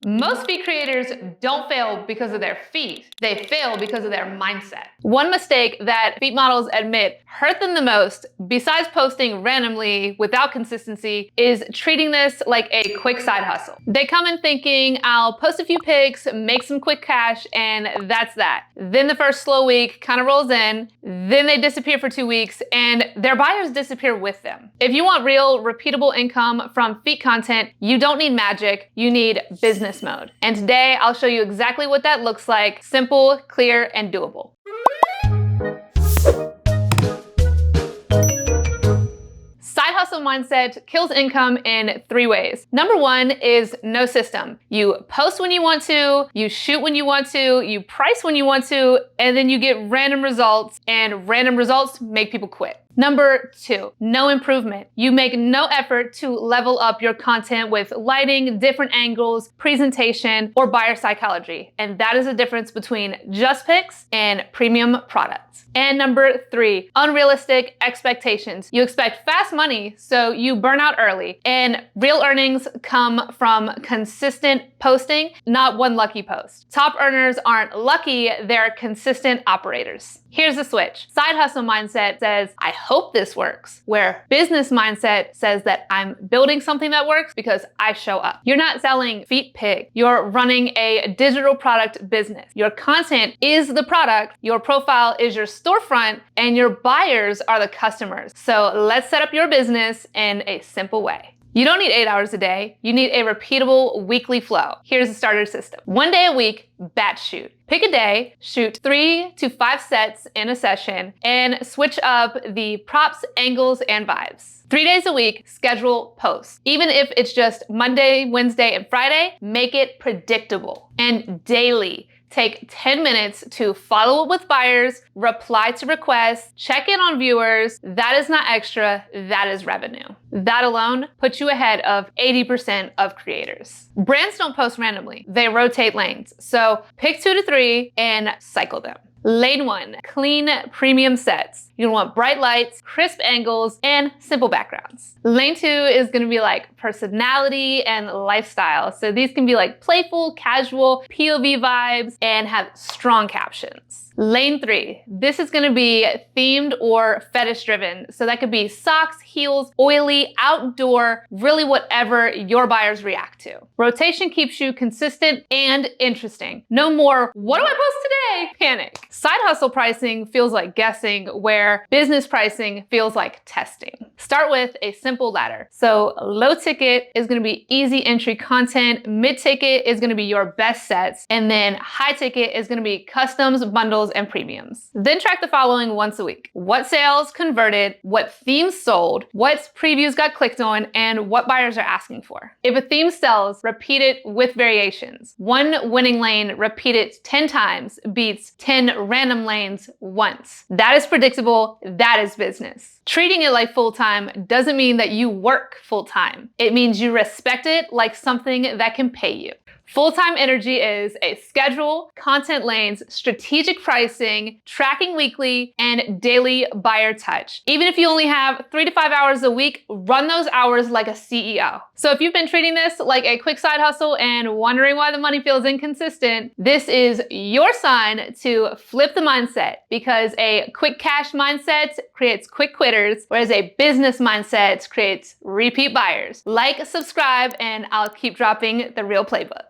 Most feed creators don't fail because of their feet. They fail because of their mindset. One mistake that feed models admit hurt them the most, besides posting randomly without consistency, is treating this like a quick side hustle. They come in thinking, I'll post a few pics, make some quick cash, and that's that. Then the first slow week kind of rolls in, then they disappear for 2 weeks, and their buyers disappear with them. If you want real, repeatable income from feed content, you don't need magic, you need business mode. And today I'll show you exactly what that looks like: simple, clear, and doable. Side hustle mindset kills income in 3 ways. Number 1 is no system. You post when you want to, you shoot when you want to, you price when you want to, and then you get random results, and random results make people quit. Number 2, no improvement. You make no effort to level up your content with lighting, different angles, presentation, or buyer psychology. And that is the difference between just pics and premium products. And number 3, unrealistic expectations. You expect fast money, so you burn out early. And real earnings come from consistent posting, not one lucky post. Top earners aren't lucky, they're consistent operators. Here's the switch. Side hustle mindset says, I hope this works, where business mindset says that I'm building something that works because I show up. You're not selling feet pig. You're running a digital product business. Your content is the product, your profile is your storefront, and your buyers are the customers. So let's set up your business in a simple way. You don't need 8 hours a day. You need a repeatable weekly flow. Here's the starter system. 1 day a week, batch shoot. Pick a day, shoot 3 to 5 sets in a session, and switch up the props, angles, and vibes. 3 days a week, schedule posts. Even if it's just Monday, Wednesday, and Friday, make it predictable. And daily, take 10 minutes to follow up with buyers, reply to requests, check in on viewers. That is not extra, that is revenue. That alone puts you ahead of 80% of creators. Brands don't post randomly, they rotate lanes. So pick 2 to 3 and cycle them. Lane 1, clean premium sets. You want bright lights, crisp angles, and simple backgrounds. Lane 2 is gonna be like personality and lifestyle. So these can be like playful, casual, POV vibes, and have strong captions. Lane 3, this is gonna be themed or fetish driven. So that could be socks, heels, oily, outdoor, really whatever your buyers react to. Rotation keeps you consistent and interesting. No more, what do I post today? Panic. Side hustle pricing feels like guessing, where business pricing feels like testing. Start with a simple ladder. So low ticket is gonna be easy entry content, mid ticket is gonna be your best sets, and then high ticket is gonna be customs, bundles, and premiums. Then track the following once a week: what sales converted, what themes sold, what previews got clicked on, and what buyers are asking for. If a theme sells, repeat it with variations. One winning lane repeated 10 times beats 10 random lanes once. That is predictable, that is business. Treating it like full-time doesn't mean that you work full-time. It means you respect it like something that can pay you. Full-time energy is a schedule, content lanes, strategic pricing, tracking weekly, and daily buyer touch. Even if you only have 3 to 5 hours a week, run those hours like a CEO. So if you've been treating this like a quick side hustle and wondering why the money feels inconsistent, this is your sign to flip the mindset, because a quick cash mindset creates quick quitters, whereas a business mindset creates repeat buyers. Like, subscribe, and I'll keep dropping the real playbook.